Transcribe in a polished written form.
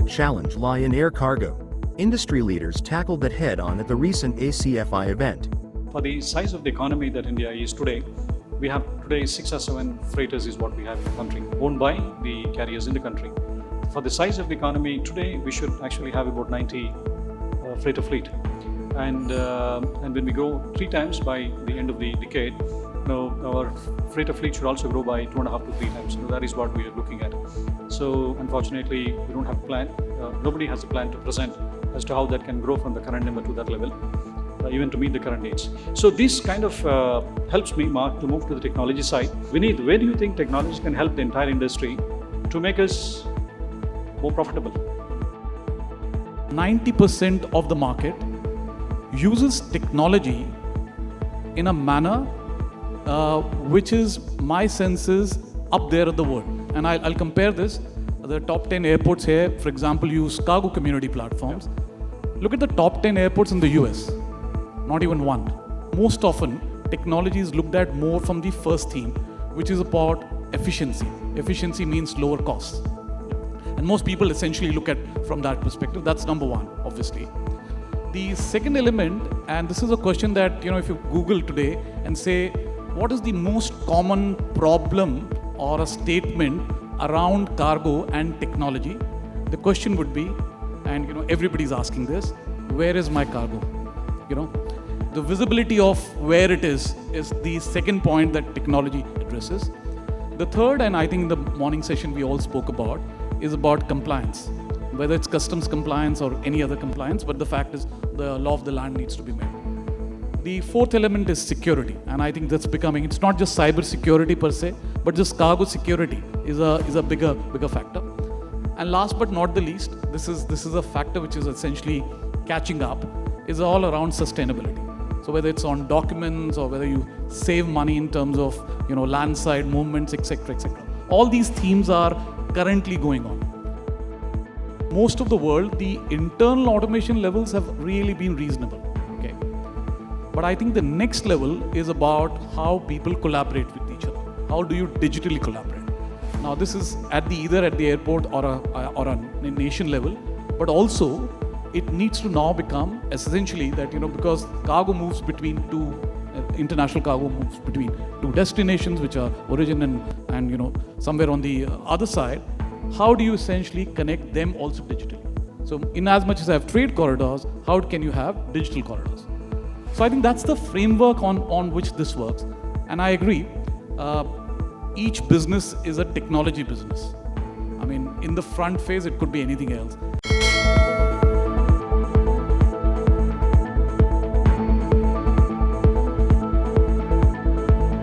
ultimate challenge lie in air cargo. Industry leaders tackled that head-on at the recent ACFI event. For the size of the economy that India is today, we have today 6 or 7 freighters is what we have in the country, owned by the carriers in the country. For the size of the economy today, we should actually have about 90 freighter fleet. And when we grow 3 times by the end of the decade, our freighter fleet should also grow by 2.5 to 3 times. That is what we are looking at. So unfortunately, we don't have a plan. Nobody has a plan to present as to how that can grow from the current number to that level, even to meet the current needs. So this kind of helps me, Mark, to move to the technology side. Vineet, where do you think technology can help the entire industry to make us more profitable? 90% of the market uses technology in a manner which is, my sense is, up there in the world. And I'll compare this. The top 10 airports here, for example, use cargo community platforms. Look at the top 10 airports in the US. Not even one. Most often, technology is looked at more from the first theme, which is about efficiency. Efficiency means lower costs. And most people essentially look at from that perspective. That's number one, obviously. The second element, and this is a question that, if you Google today and say, what is the most common problem or a statement around cargo and technology? The question would be, and everybody's asking this, where is my cargo? The visibility of where it is the second point that technology addresses. The third, and I think in the morning session we all spoke about, is about compliance. Whether it's customs compliance or any other compliance, but the fact is the law of the land needs to be met. The fourth element is security, and I think that's becoming, it's not just cyber security per se, but just cargo security is a bigger factor. And last but not the least, this is a factor which is essentially catching up, is all around sustainability. So whether it's on documents or whether you save money in terms of landside movements, etc., etc. All these themes are currently going on. Most of the world, the internal automation levels have really been reasonable. Okay, but I think the next level is about how people collaborate with each other. How do you digitally collaborate? Now this is either at the airport or a nation level, but also it needs to now become essentially that, because cargo moves between international cargo moves between 2 destinations, which are origin and somewhere on the other side. How do you essentially connect them also digitally? So in as much as I have trade corridors, how can you have digital corridors? So I think that's the framework on which this works. And I agree, each business is a technology business. I mean, in the front phase, it could be anything else.